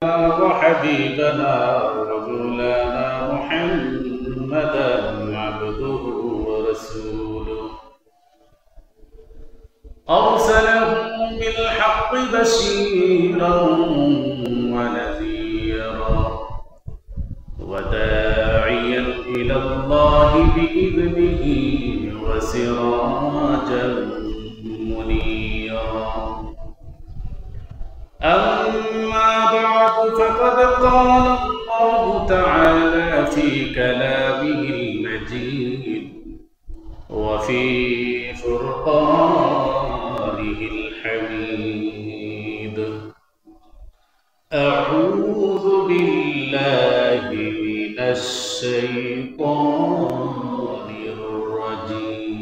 وحبيبنا ومولانا محمدا عبده ورسوله أرسله بالحق بشيرا ونذيرا وداعيا إلى الله بإذنه وسراجا منيرا. أما بعد فقد قال الله تعالى في كلامه المجيد وفي فرقانه الحميد: أعوذ بالله من الشيطان الرجيم.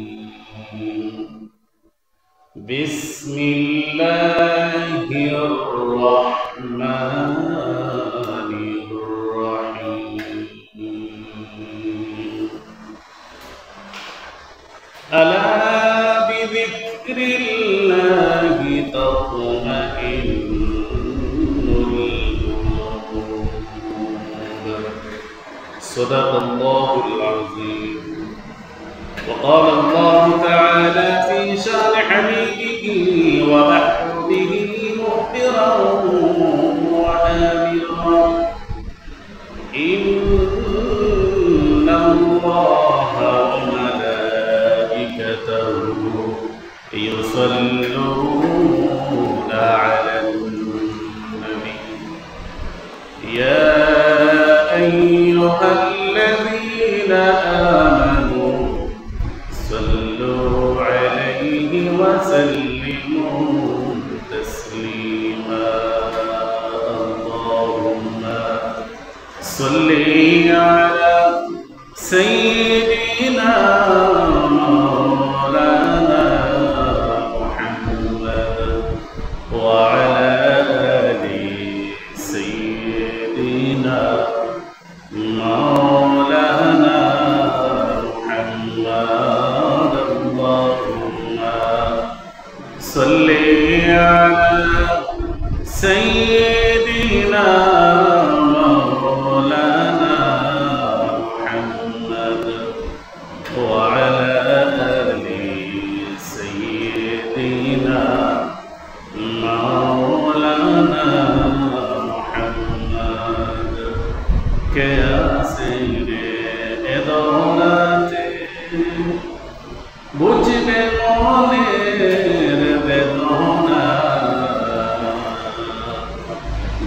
بسم الله الرحمن الرحيم. ألا بذكر الله تطمئن القلوب. صدق الله العظيم. وقال الله تعالى في شان حبيبه ومحبوبه مخبرا وآمرا: إن الله وملائكته يصلون على النبي يا أيها الذين آمنوا صلوا عليه وسلموا تسليما. اللهم صل على سيدنا مولانا محمد وعلى آل سيدنا مولانا محمد. اللهم صل على سيدنا مولانا محمد وعلى آل سيدنا مولانا محمد. يا سيدي دولتي বুঝবে মনের বেদনা,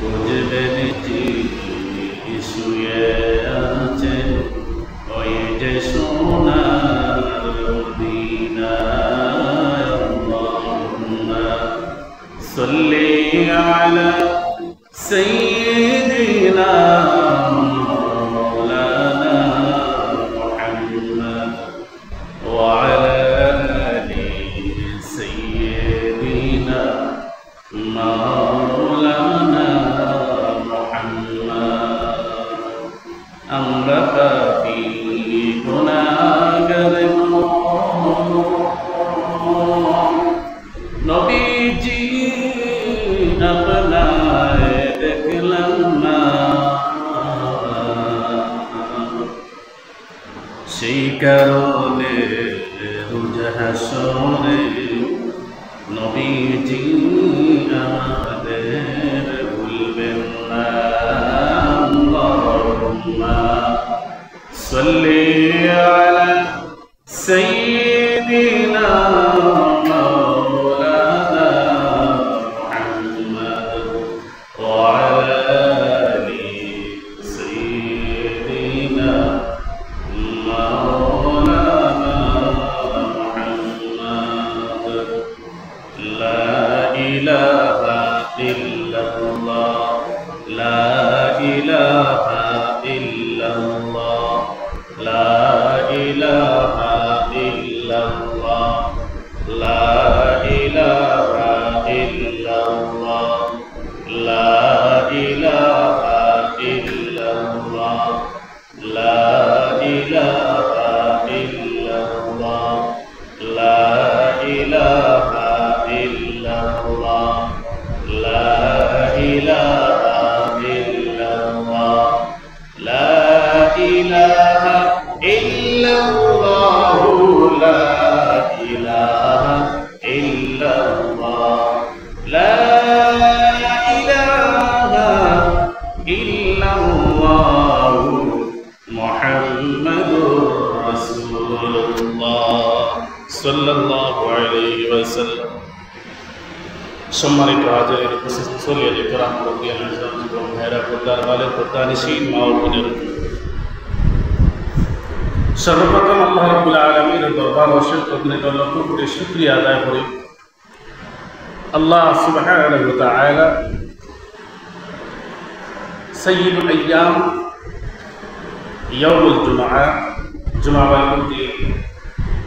বুঝবে যে শুয়ে আছে ওই যে সোনার মদিনা। আল্লাহুম্মা সাল্লি আলা সাইয়্যিদিনা মাওলানা মুহাম্মদ وعلى آل سيدنا مولانا محمد. আমরা পাপী গুনাহগার নবীজি আপনায় দেখলাম না, সেই কারণে রোজ হাসরে নবীজি আমাদের ভুলবেন না। আল্লাহুম্মা সাল্লি আলা সাইয়্যিদিনা মাওলানা মুহাম্মদ ওয়া আলা আলি সাইয়্যিদিনা مولانا محمد. لا إله إلا الله، لا إله إلا الله، لا إله إلا الله، لا إله إلا الله، لا إله إلا الله، لا إله إلا الله، لا إله إلا الله، لا إله ইলাহা ইল্লাল্লাহু লা ইলাহা ইল্লাল্লাহ লা ইলাহা ইল্লাল্লাহু মুহাম্মাদুর রাসূলুল্লাহ সাল্লাল্লাহু আলাইহি ওয়াসাল্লাম। সম্মানিত হাজির উপস্থিত সলিয়ালে কেরাম বন্ধুগণ এবং ভাইরা পর্দার আলের পর্দানিশীন মা ও বোনের, সর্বপ্রথম আল্লাহ রাব্বুল আলামিনের দরবার অসংখ্য লক্ষ কোটি শুকরিয়া আদায় করি। আল্লাহ সুবহানাহু ওয়া তাআলা সাইয়্যিদুল আইয়াম ইয়াউমুল জুমআ জুমাবার দিন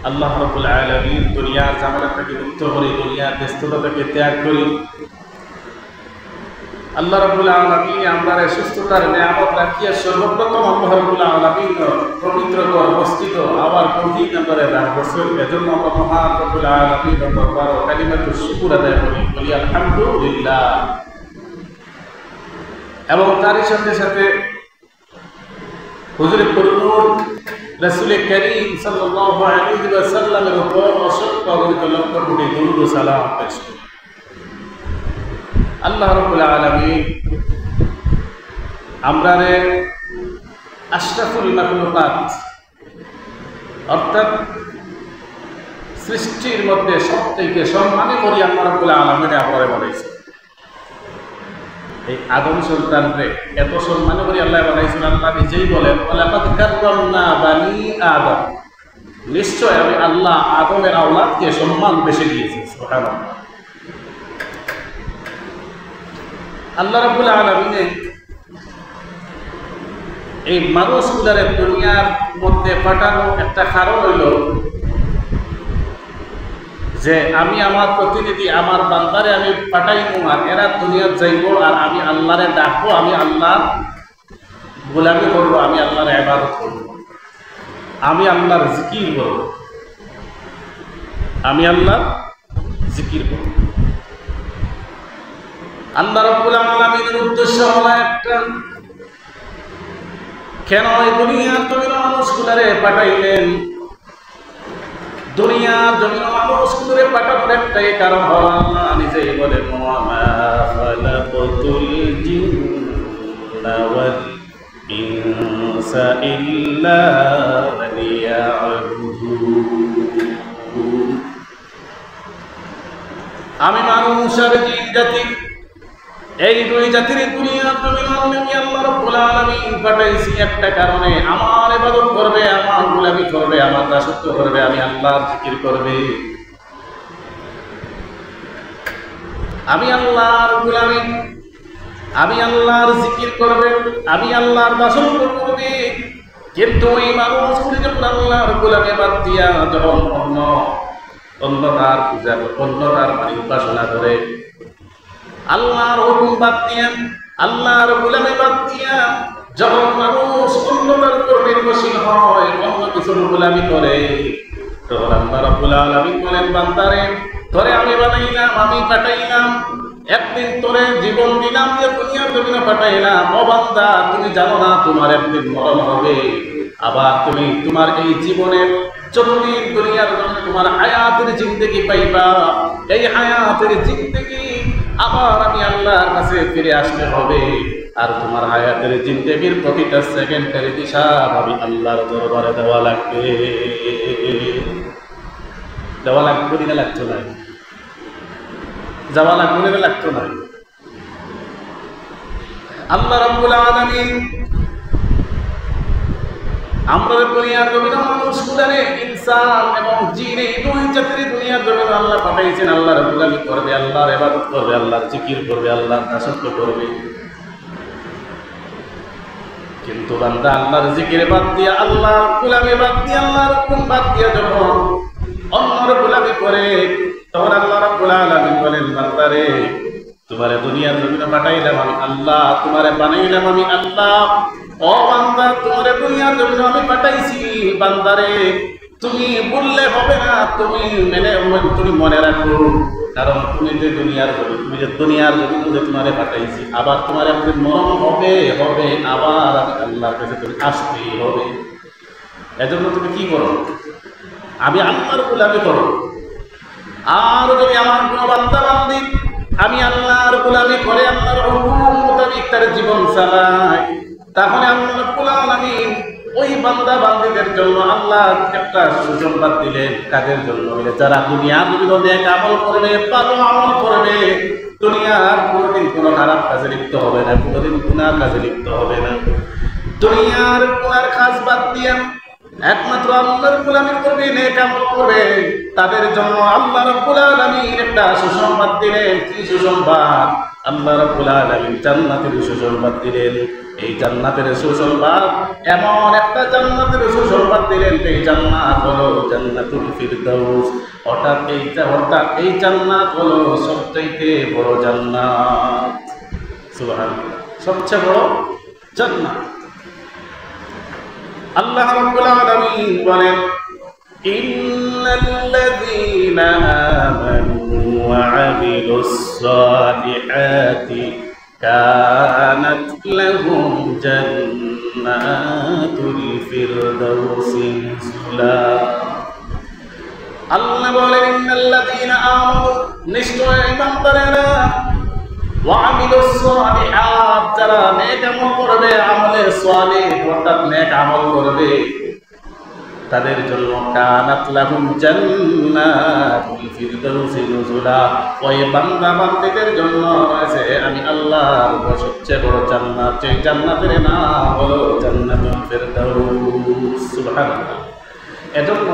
আল্লাহ রাব্বুল আলামিন দুনিয়ার ঝামেলা থেকে মুক্ত করে, দুনিয়ার ব্যস্ততা থেকে ত্যাগ করে আল্লাহ রাব্বুল আলামিন আমাদের সুস্থতার নিয়ামত রাখিয়া সর্বপ্রথম আল্লাহ রাব্বুল আলামিন পবিত্র ঘর মসজিদ আবার প্রতি নম্বরে রাখছেন। এজন্য আমরা মহান রাব্বুল আলামিনের দরবারে কালিমাতুশ শুকর আদায় করি, বলি আলহামদুলিল্লাহ। এবং তার সাথে সাথে হুজুরে পরমুর রাসূল করিম সাল্লাল্লাহু আলাইহি ওয়াসাল্লামের উপর অসংখ্য লক্ষ কোটি দরুদ ও সালাম পেশ করি। আল্লাহ রাব্বুল আলামিন আমরারে আশরাফুল মাখলুকাত অর্থাৎ সৃষ্টির মধ্যে সবথেকে সম্মানী করি আল্লাহ রাব্বুল আলামিন আমরারে বানাইছে। এই আদম সন্তানরে এত সম্মানী করি আল্লাহ বানাইছেন। আল্লাহ নিজেই বলেন, ওয়ালাকাদ কাররামনা বানি আদম, নিশ্চয় আমি আল্লাহ আদমের আওলাদকে সম্মান বেশি দিয়েছি। সুবহানাল্লাহ। আল্লাহ রাব্বুল আলামিন এই মানুষগুলোরে দুনিয়ার মধ্যে পাঠানো একটা কারণ হইল যে আমি আমার প্রতিনিধি আমার বান্দারে আমি পাঠাইবো, আর এরা দুনিয়ার যাইব, আর আমি আল্লাহরে ডাকবো, আমি আল্লাহর গোলামি করবো, আমি আল্লাহর ইবাদত করবো, আমি আল্লাহর জিকির করবো, আমি আল্লাহর জিকির করবো। আল্লাহ রাব্বুল আলামিনের উদ্দেশ্য হলো একটা, কেন এই দুনিয়ার জমিন মানুষগুলোরে পাঠাইলেন? দুনিয়ার জমিন মানুষগুলোরে পাঠানোর একটাই কারণ হলো আল্লাহ নিজেই বলেন, ওয়া মা খালাকাতুল জিন্না ওয়াল ইনসা ইল্লা লিয়াবুদুন। আমি মানুষ আর জিন জাতি, এই দুই জাতির দুনিয়ার জমিন আমি আল্লাহ রাব্বুল আলামিন পাঠাইছি একটা কারণে, আমার ইবাদত করবে, আমার গোলামি করবে, আমার দাসত্ব করবে, আমি আল্লাহর জিকির করবে, আমি আল্লাহর গোলামি, আমি আল্লাহর জিকির করবে, আমি আল্লাহর দাসত্ব করবে। কিন্তু এই মানুষগুলি যখন আল্লাহর গোলামি বাদ দিয়া যখন অন্যতার পূজা, অন্যতার উপাসনা করে, আল্লাহর হুকুম বাদ দিয়া, আল্লাহর গোলামি বাদ দিয়া যখন মানুষ অন্যতার উপর নির্ভরশীল হয়, অন্য কিছুর গোলামি করে, তখন আল্লাহ রাব্বুল আলামিন বলেন, বান্দারে তোরে আমি বানাইলাম, আমি পাঠাইলাম, একদিন তোরে জীবন দিলাম, যে দুনিয়ার জমিনে পাঠাইলাম। ও বান্দা, তুমি জানো না তোমার একদিন মরণ হবে, আবার তুমি তোমার এই জীবনের যতদিন দুনিয়ার জন্য তোমার হায়াতের জিন্দেগি পাইবা, এই হায়াতের জিন্দেগি আবার আমি আল্লাহর কাছে ফিরে আসতে হবে, আর তোমার হায়াতের জিন্দেগির প্রতিটা সেকেন্ডের হিসাব আমি আল্লাহর দরবারে দেওয়া লাগবে। দেওয়া লাগবে না, লাগতো না, যাওয়া লাগবে না, লাগতো না। আল্লাহ রাব্বুল আলামিন আমরা দুনিয়ার জমিনে মানুষগুলোরে, ইনসান এবং জিন, এই দুই জাতির দুনিয়ার জমিনে আল্লাহ পাঠাইছেন আল্লাহর গোলামি করবে, আল্লাহর ইবাদত করবে, আল্লাহর জিকির করবে, আল্লাহর দাসত্ব করবে। কিন্তু বান্দা আল্লাহর জিকির বাদ দিয়া, আল্লাহর গোলামি বাদ দিয়া, আল্লাহর হুকুম বাদ দিয়া যখন অন্যর গোলামি করে, তখন আল্লাহ রাব্বুল আলামিন বলেন, বান্দারে তোমারে দুনিয়ার জমিনে পাঠাইলাম আমি আল্লাহ, তোমারে বানাইলাম আমি আল্লাহ। ও বান্দা, তোমারে দুনিয়ার জমিনে আমি পাঠাইছি, বান্দারে তুমি বললে হবে না, তুমি মনে রাখো কারণ তুমি যে দুনিয়ার জমি, তুমি যে দুনিয়ার জমি যে তোমারে পাঠাইছি, আবার তোমার আমাদের মরণ হবে হবে, আবার আমি আল্লাহর কাছে তুমি আসতেই হবে। এজন্য তুমি কি করো? আমি আল্লাহর গোলামি করো। আর যদি আমার কোনো বান্দা বান্দি আমি আল্লাহর গোলামি করে আল্লাহর হুকুম মোতাবেক তার জীবন চালায়, তাহলে আল্লাহ রাব্বুল আলামিন ওই বান্দা বান্দীদের জন্য আল্লাহ একটা সুসংবাদ দিলেন। কাদের জন্য? যারা দুনিয়ার বিভিন্ন নেক আমল করবে, ভালো আমল করবে, দুনিয়ার কোনোদিন কোনো খারাপ কাজে লিপ্ত হবে না, কোনোদিন গুনার কাজে লিপ্ত হবে না। দুনিয়ার গুনার কাজ বাদ দিয়ে একমাত্র আল্লাহর গোলামি করবে, নেক আমল করবে, তাদের জন্য আল্লাহ রাব্বুল আলামিন একটা সুসংবাদ দিলেন। কি সুসংবাদ? আল্লাহ রাব্বুল আলামিন জান্নাতের সুসংবাদ দিলেন। এই জান্নাতের সুসংবাদ, এমন একটা জান্নাতের সুসংবাদ দিলেন, এই জান্নাত হলো জান্নাতুল ফিরদাউস। অর্থাৎ এই জান্নাত হলো সবচাইতে বড় জান্নাত। সুবহানাল্লাহ, সবচেয়ে বড় জান্নাত। আল্লাহ রাব্বুল আলামিন বলেন, ইন্নাল্লাযীনা আমানু ওয়া আমিলুস সালিহাতি কানাত লাহুম জান্নাতুল ফিরদাউসি নুজুলা। আল্লাহ বলেন, ইন্নাল্লাযীনা আমানু, নিশ্চয় ঈমানদারেরা, ওয়া আমিলুস সালিহাত, যারা নেক আমল করবে, আমলে সালিহ অর্থাৎ নেক আমল করবে, তাদের জন্য কানাত লাহুম জান্নাতুল ফিরদাউসি নুজুলা। ওই বান্দা বান্দীদের জন্য আছে আমি আল্লাহর সবচেয়ে বড় জান্নাত। এই জান্নাতের নাম হলো জান্নাতুল ফিরদাউস। সুবহানাল্লাহ। এজন্য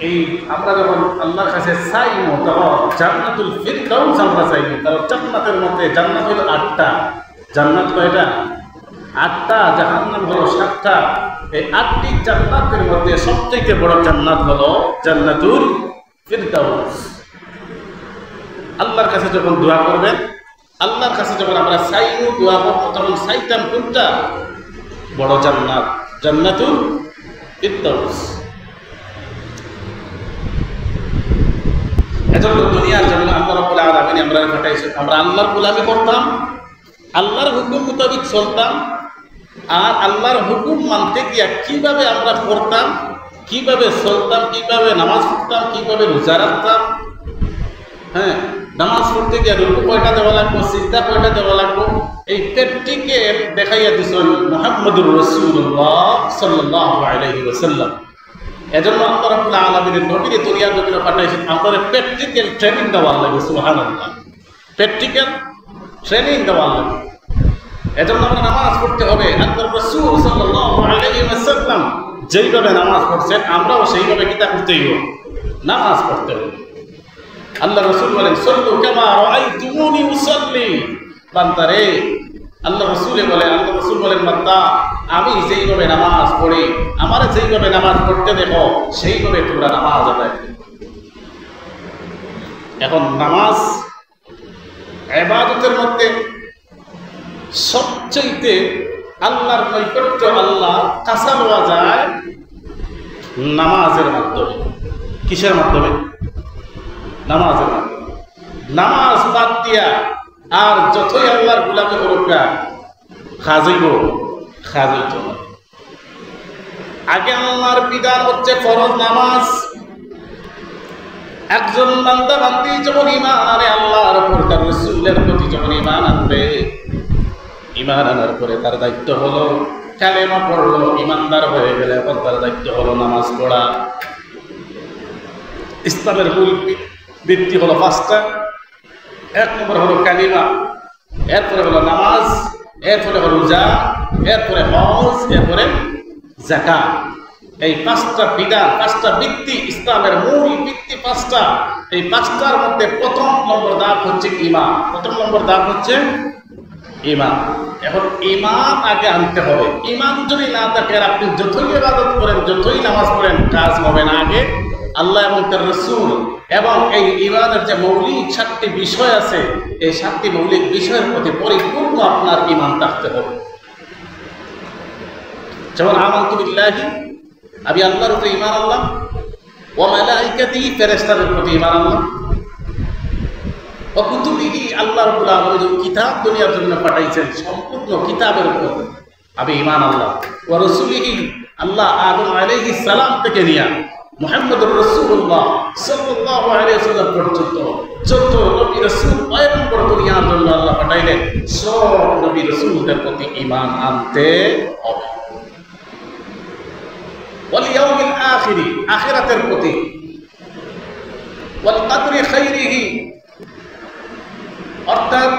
এই আমরা যখন আল্লাহর কাছে চাইবো, তখন জান্নাতুল ফিরদাউস আমরা চাইবো। কারণ জান্নাতের মধ্যে জান্নাত হলো 8টা। জান্নাত কয়টা? 8টা। জাহান্নাম হলো 7টা। এই 8টি জান্নাতের মধ্যে সবচেয়ে বড় জান্নাত হলো জান্নাতুল ফিরদাউস। আল্লাহর কাছে যখন দোয়া করবেন, আল্লাহর কাছে যখন আমরা চাইবো, দোয়া করবো, তখন চাইতাম কোনটা? বড় জান্নাত, জান্নাতুল ফিরদাউস। এজন্য দুনিয়ার জন্য আল্লাহ রাব্বুল আলামিন আমরা পাঠাইছেন, আমরা আল্লাহর গোলামি করতাম, আল্লাহর হুকুম মোতাবেক চলতাম। আর আল্লাহর হুকুম মানতে গিয়া কিভাবে আমরা পড়তাম, কিভাবে চলতাম, কিভাবে নামাজ পড়তাম, কিভাবে রোজা রাখতাম। হ্যাঁ, নামাজ পড়তে গিয়ে রুকু কয়টা দেওয়া লাগবো, সিজদা কয়টা দেওয়া লাগবো, এই প্র্যাকটিক্যাল দেখাইয়া দিয়েছেন মুহাম্মদুর রাসূলুল্লাহ সাল্লাল্লাহু আলাইহি ওয়াসাল্লাম। এজন্য আল্লাহ রাব্বুল আলামিনের নবীকে দুনিয়ার জমিনে পাঠাইছেন, আমাদের প্র্যাকটিক্যাল ট্রেনিং দেওয়া লাগে। সুবহানাল্লাহ, প্র্যাকটিক্যাল ট্রেনিং দেওয়া লাগে। এজন্য আমরা নামাজ পড়তে হবে। আল্লাহর রাসূল সাল্লাল্লাহু আলাইহি ওয়াসাল্লাম যেইভাবে নামাজ পড়ছেন, আমরাও সেইভাবে কি করতে হবে? নামাজ পড়তে হবে। আল্লাহ রাসূল বলেন, সাল্লু কামা রাআইতুমুনি উসাল্লি। বান্দারে, আল্লাহ রাসূল বলেন, বান্দা, আমি যেইভাবে নামাজ পড়ি, আমারে যেইভাবে নামাজ পড়তে দেখো, সেইভাবে তোমরা নামাজ আদায় করো। এখন নামাজ ইবাদতের মধ্যে সবচেয়ে আল্লাহর নৈকট্য, আল্লাহ কাছে পাওয়া যায় নামাজের মাধ্যমে। কিসের মাধ্যমে? নামাজের মাধ্যমে। নামাজ বাদ দিয়া আর যতই আল্লাহর গোলামি করুক না, খাজইব খাজইত না। আগে আল্লাহর বিধান হচ্ছে ফরজ নামাজ। একজন বান্দা বান্দি যখন ঈমান আনে আল্লাহর উপর, তার রাসূলের প্রতি যখন ঈমান আনবে, ঈমান আনার পরে তার দায়িত্ব হলো কালেমা পড়লো, ঈমানদার হয়ে গেলে এখন তার দায়িত্ব হলো নামাজ পড়া। ইসলামের মূল ভিত্তি হলো 5টা। 1 নম্বর হলো কালিমা, এরপরে হলো নামাজ, এরপরে হলো রোজা, এরপরে হজ, এরপরে যাকাত। এই 5টা বিধান, 5টা ভিত্তি, ইসলামের মূল ভিত্তি 5টা। এই 5টার মধ্যে প্রথম নম্বর ধাপ হচ্ছে ঈমান। প্রথম নম্বর ধাপ হচ্ছে ঈমান। এখন ঈমান আগে আনতে হবে। ঈমান যদি না থাকে, আপনি যতই ইবাদত করেন, যতই নামাজ পড়েন, কাজ হবে না। আগে আল্লাহ এবং তার রাসূল এবং এই ঈমানের যে মৌলিক 7টি বিষয় আছে, এই 7টি মৌলিক বিষয়ের প্রতি পরিপূর্ণ আপনার ঈমান থাকতে হবে। যেমন আমানতু বিল্লাহি, আমি আল্লাহর উপরে ঈমান আনলাম, ওয়া মালাইকাতিহি, ফেরেশতাদের প্রতি ঈমান আনলাম, ওয়া কুতুবিহি, আল্লাহ রাব্বুল আলামিন কিতাব দুনিয়ার জন্য পাঠাইছেন, সম্পূর্ণ কিতাবের উপর আমি ঈমান আনলাম। ওয়া রাসূলিহি, আল্লাহ আদম আলাইহিস সালাম থেকে নিয়া মুহাম্মদুর রাসূলুল্লাহ সাল্লাল্লাহু আলাইহি ওয়াসাল্লাম পর্যন্ত যত নবী রাসূল পয়গম্বর দুনিয়ার জন্য আল্লাহ পাঠাইলেন, সব নবী রাসূলদের প্রতি ঈমান আনতে হবে। ওয়াল ইয়াউমিল আখিরি, আখিরাতের প্রতি, ওয়াল কদরি খাইরিহি, অর্থাৎ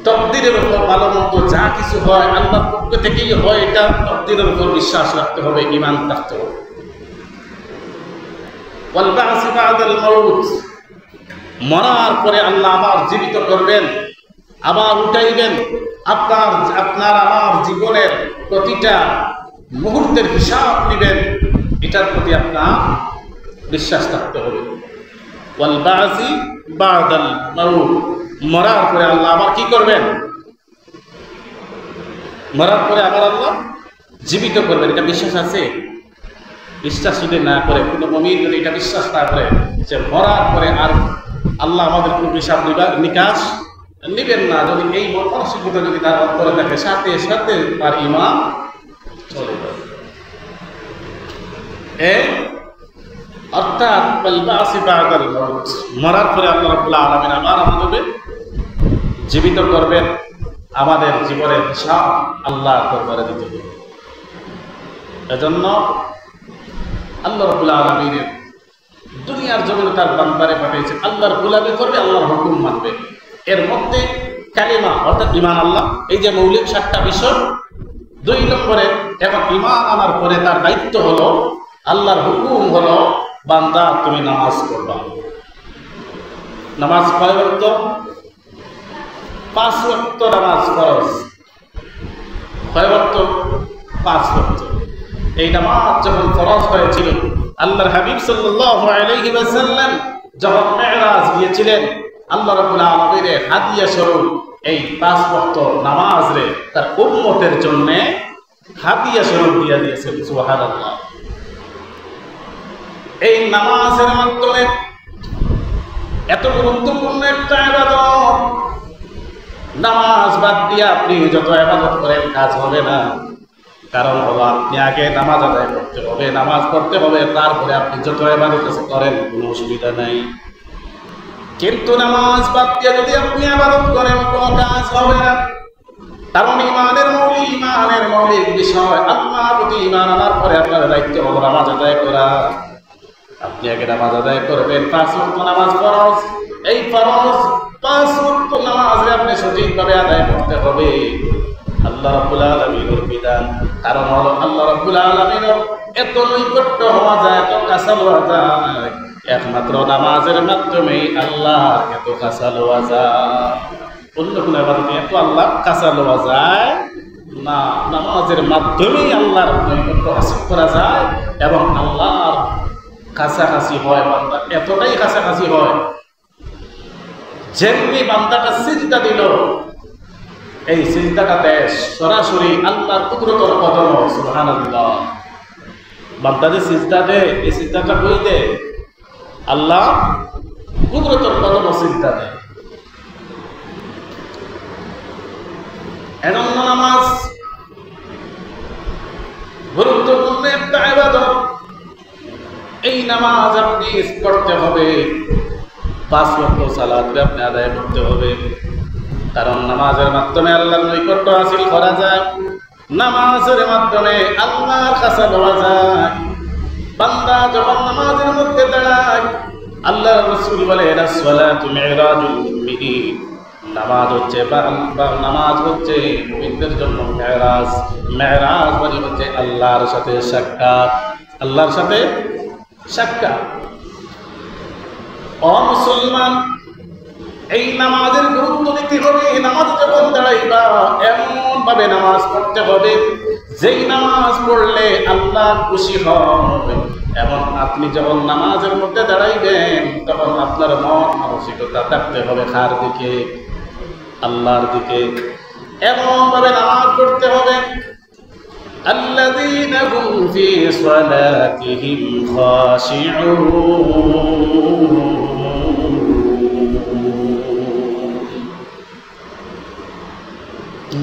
তকদিরের উপর, ভালো মন্দ যা কিছু হয় আল্লাহর পক্ষ থেকেই হয়, এটা তকদিরের উপর বিশ্বাস রাখতে হবে, ঈমান রাখতে হবে। ওয়াল বা'সি বা'দাল মাউত, মরার পরে আল্লাহ আবার জীবিত করবেন, আবার উঠাইবেন। আপনার আমার জীবনের প্রতিটা মুহূর্তের হিসাব নেবেন, এটার প্রতি আপনার বিশ্বাস থাকতে হবে। ওয়াল বা'সি বা'দাল মাউত, মরার পরে আল্লাহ আবার কি করবেন? মরার পরে আবার আল্লাহ জীবিত করবেন, এটা বিশ্বাস আছে? বিশ্বাস যদি না করে, কোনো মুমিন যদি এটা বিশ্বাস না করে যে মরার পরে আর আল্লাহ আমাদের কোনো হিসাব নিকাশ নিবেন না, যদি এই মানসিকতা যদি তার অন্তরে থাকে, সাথে সাথে তার ঈমান চলে যাবে। অর্থাৎ মরার পরে আল্লাহ রাব্বুল আলামিন আবার আমাদের জীবিত করবেন, আমাদের জীবনের হিসাব আল্লাহ দরবারে দিতে হবে। এজন্য আল্লাহ রাব্বুল আলামিনের দুনিয়ার জমিনে তার বান্দারে পাঠিয়েছে, আল্লাহর গোলামি করবে, আল্লাহর হুকুম মানবে। এর মধ্যে কালিমা অর্থাৎ ঈমান আল্লাহ, এই যে মৌলিক 7টা বিষয়, 2 নম্বরে এখন ঈমান আনার পরে তার দায়িত্ব হলো, আল্লাহর হুকুম হলো, বান্দা তুমি নামাজ পড়বা। নামাজ কয় ওয়াক্ত? 5 ওয়াক্ত নামাজ ফরজ। কয় ওয়াক্ত? 5 ওয়াক্ত। এই নামাজ যখন ফরজ হয়েছিল, আল্লাহর হাবিব সাল্লাল্লাহু আলাইহি ওয়াসাল্লাম যখন মিরাজ গিয়েছিলেন, আল্লাহ রাব্বুল আলামিনের হাদিয়া স্বরূপ এই 5 ওয়াক্ত নামাজ রে তার উম্মতের জন্য হাদিয়া স্বরূপ দিয়ে দিয়েছেন। সুবহানাল্লাহ। এই নামাজের মাধ্যমে এত গুরুত্বপূর্ণ একটা ইবাদত, নামাজ বাদ দিয়ে আপনি যত ইবাদত করেন কাজ হবে না। কারণ হলো আপনি আগে নামাজ আদায় করতে হবে, নামাজ পড়তে হবে, তারপরে আপনি যত ইবাদত করেন কোনো অসুবিধা নাই। কিন্তু নামাজ বাদ দিয়ে যদি আপনি ইবাদত করেন কোনো কাজ হবে না। কারণ ইমানের মৌলিক বিষয়, আল্লাহর প্রতি ঈমান আনার পরে আপনার দায়িত্ব হলো নামাজ আদায় করা। আপনি আগে নামাজ আদায় করবেন, 5 ওয়াক্ত নামাজ ফরজ। এই ফরজ 5 ওয়াক্ত নামাজ আপনি সঠিকভাবে আদায় করতে হবে, আল্লাহ রাব্বুল আলামিনের বিধান। কারণ হলো আল্লাহ রাব্বুল আলামিনের এত নৈকট্য হওয়া যায়, এত কাছে হওয়া যায়, একমাত্র নামাজের মাধ্যমেই আল্লাহ এত কাছে হওয়া যায়। অন্য কোনো ইবাদতে এত আল্লাহ কাছে হওয়া যায় না, নামাজের মাধ্যমেই আল্লাহর নৈকট্য হাসিল করা যায় এবং আল্লাহর কাছাকাছি হয়। বান্দা এতটাই কাছাকাছি হয়, যেমনি বান্দাটা সিজদা দিল, এই সিজদাটাতে সরাসরি আল্লাহর কুদরতের কদম। সুবহানাল্লাহ। বান্দা যে সিজদা দেয়, এই সিজদাটা কই দেয়? আল্লাহ কুদরতের কদম সিজদা দেয়। এজন্য নামাজ গুরুত্বপূর্ণ একটা ইবাদত। এই নামাজ আপনি পড়তে হবে, 5 ওয়াক্ত সালাত আপনি আদায় করতে হবে। কারণ নামাজের মাধ্যমে আল্লাহর নৈকট্য হাসিল করা যায়, নামাজের মাধ্যমে আল্লাহর কাছে যাওয়া যায়। বান্দা যখন নামাজের মধ্যে দাঁড়ায়, আল্লাহর রাসূল বলেন as-সালাতু মিরাজুল মুমিনিন, নামাজ হচ্ছে মুমিনদের জন্য মেরাজ। মেরাজ মানে হচ্ছে আল্লাহর সাথে সাক্ষাৎ, আল্লাহর সাথে সাক্ষাৎ। ও মুসলমান, এই নামাজের গুরুত্ব দিতে হবে। নামাজ যখন দাঁড়াইবা এমন ভাবে নামাজ পড়তে হবে যেই নামাজ পড়লে আল্লাহ খুশি হন। এবং আপনি যখন নামাজের মধ্যে দাঁড়াইবেন তখন আপনার মন মানসিকতা থাকতে হবে কার দিকে? আল্লাহর দিকে। এমন ভাবে নামাজ পড়তে হবে الذين هم في صلاتهم خاشعون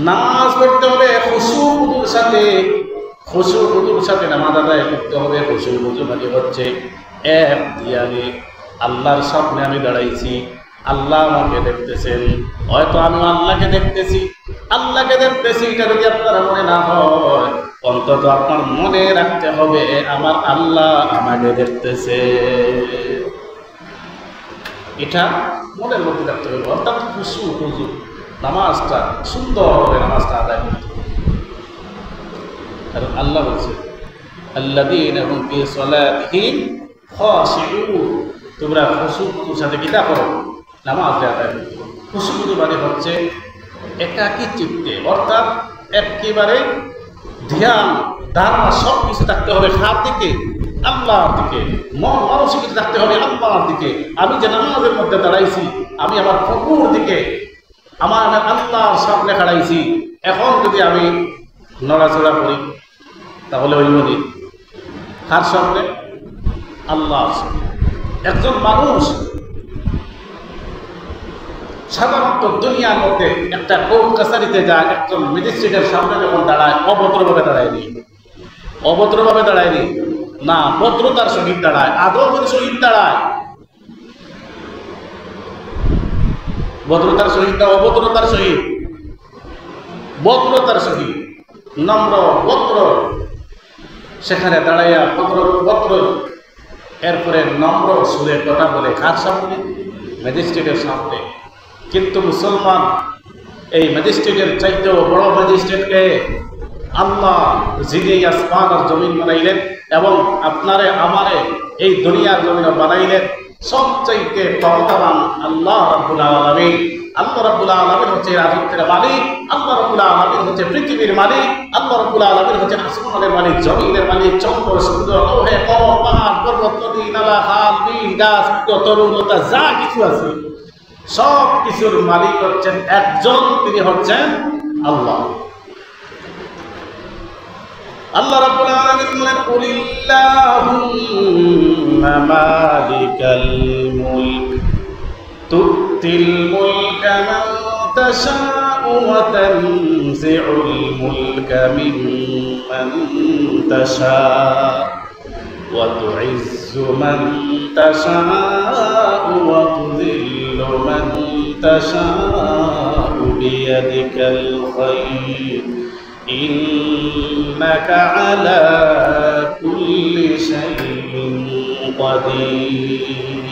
নামাজ পড়তে হবে খুশুর সাথে, খুশুর সাথে নামাজ আদায় করতে হবে। খুশুর মানে হচ্ছে এক দিয়ারে আল্লাহর সামনে আমি দাঁড়াইছি, আল্লাহ আমাকে দেখতেছেন, হয়তো আমি আল্লাহকে দেখতেছি, এটা যদি আপনার মনে না হয়, অন্তত আপনার মনে রাখতে হবে আমার আল্লাহ আমাকে দেখতেছে, এটা মনের মধ্যে রাখতে হবে। অর্থাৎ খুশু নামাজটা সুন্দরভাবে নামাজটা আদায় করতে হবে। আর আল্লাহ বলছে আল্লাযীনা হুম ফি সালাতিহিম খাশিউন, তোমরা খুশুর সাথে কিতা করো, নামাজ আদায় করো। খুশুর মানে হচ্ছে একাকী চিত্তে, অর্থাৎ একেবারে ধ্যান ধারণা সব কিছু থাকতে হবে কার দিকে, আল্লাহর দিকে। মন মানসিকতা থাকতে হবে আল্লাহর দিকে। আমি যে নামাজের মধ্যে দাঁড়াইছি, আমি আমার প্রভুর দিকে, আমার আল্লাহর সামনে দাঁড়াইছি। এখন যদি আমি নড়াচড়া করি তাহলে ওই মনি কার সামনে, আল্লাহর সামনে। একজন মানুষ সাধারণত দুনিয়ার মধ্যে একটা কোর্ট কাছারিতে যায়, একজন ম্যাজিস্ট্রেটের সামনে যখন দাঁড়ায়, অভদ্রভাবে দাঁড়ায়নি, অভদ্রভাবে দাঁড়ায়নি না, ভদ্রতার সহিত দাঁড়ায়, আদবের সহিত দাঁড়ায়। ভদ্রতার সহিত না, অভদ্রতার সহিত, ভদ্রতার সহিত, নম্র ভদ্র, সেখানে দাঁড়াইয়া ভদ্র এরপরে নম্র সুরে কথা বলে কার সামনে, ম্যাজিস্ট্রেটের সামনে। কিন্তু মুসলমান এই ম্যাজিস্ট্রেটের চাইতেও বড় ম্যাজিস্ট্রেটকে আল্লাহ, যিনি আসমান আর জমিন বানাইলেন এবং আপনারে আমারে এই দুনিয়ার জমিন বানাইলেন, সবচাইতে ক্ষমতাবান আল্লাহ রাব্বুল আলামিন। আল্লাহ রাব্বুল আলামিন হচ্ছে রাজত্বের মালিক, আল্লাহ রাব্বুল আলামিন হচ্ছে পৃথিবীর মালিক, আল্লাহ রাব্বুল আলামিন হচ্ছে আসমানের মালিক, জমিনের মালিক, চন্দ্র সূর্য লৌহে কমল পাহাড় পর্বত নদী নালা খাল বিল গাছ তরুণতা যা কিছু আছে সব কিছুর মালিক হচ্ছেন একজন, তিনি হচ্ছেন আল্লাহ। আল্লাহ রাব্বুল আলামিন বলেন কুলিল্লাহুম্মা মালিকাল মুলক তুতিল মুলকা মান তাশাউ ওয়া তানজিউল মুলকা মিম্মান তাশাউ ওয়া তুইজ্জু মান তাশাউ ওয়া তুযিল্লু মান তাশাউ বিয়াদিকাল খায়র ইন্নাকা আলা কুল্লি শাইইন কাদির।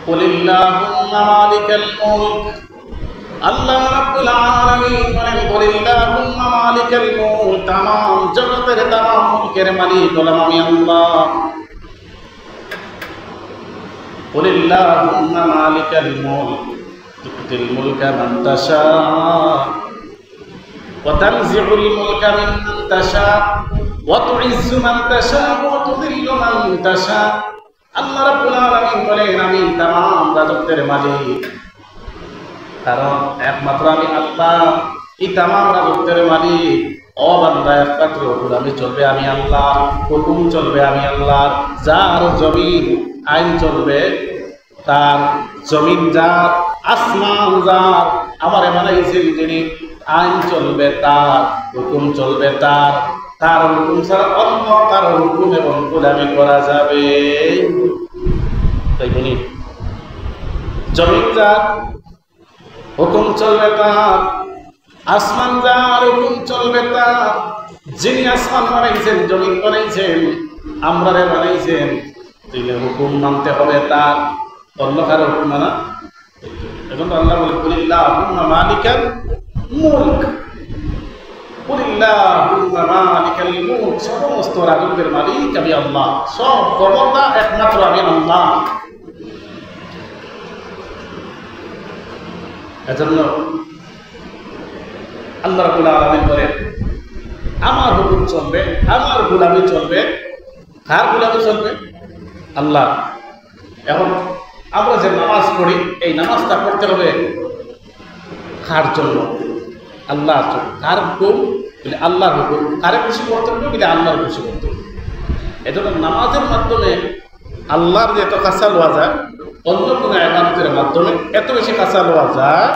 কুলিল্লাহুম্মা মালিকাল মুলক, আল্লাহ রাব্বুল আলামিন বলেন কুলিল্লাহুম্মা মালিকাল মুলক, तमाम জগতের तमाम মুলকের মালিক হলাম আমি আল্লাহ। কুলিল্লাহুম্মা মালিকাল মুলক তুতিল মুলকা মান তাশা ওয়া তানজিউল মুলকা মিম্মান তাশা ওয়া তুইজ্জু মান তাশা ওয়া তুযিল্লু মান তাশা। আল্লাহ রাব্বুল আলামিন বলেন আমি तमाम রাজত্বের মালিক, কারণ একমাত্র আমি আল্লাহ এই तमाम রাজত্বের মালিক। ও বান্দা, একমাত্র গোলামি চলবে আমি আল্লাহ, হুকুম চলবে আমি আল্লাহ, যার জমিন আইন চলবে তার, জমিন যার, আসমান যার, আমারে বানাইছেন যিনি, আইন চলবে তার, হুকুম চলবে তার, তার হুকুম ছাড়া অন্য কারো হুকুম এবং গোলামি করা যাবে তাই বলি। জমিন যার, হুকুম চলবে তার, আসমান যার, হুকুম চলবে তার। যিনি আসমান বানাইছেন, জমিন বানাইছেন, আমরারে বানাইছেন, তিনি হুকুম মানতে হবে তার, অন্য কারো হুকুম মানা। এখন তো আল্লাহ বলে কুলিল্লাহুম্মা মালিকাল মুলক, কুলিল্লাহুম্মা মালিকাল মুলক, সমস্ত রাজত্বের মালিক আমি আল্লাহ, সব ক্ষমতা একমাত্র আমি আল্লাহ। এজন্য আল্লাহ রাব্বুল আলামিন বলেন আমার হুকুম চলবে, আমার গোলামি চলবে। কার গোলামি চলবে? আল্লাহ। এখন আমরা যে নামাজ পড়ি, এই নামাজটা পড়তে হবে কার জন্য? আল্লাহর জন্য। কার হুকুম? বলে আল্লাহর হুকুম। কারে খুশি করতে হবে? বলে আল্লাহর খুশি করতে হবে। এজন্য নামাজের মাধ্যমে আল্লাহর যে এত কাছা লওয়া যায়, অন্য কোনো ইবাদতের মাধ্যমে এত বেশি কাছা লওয়া যায়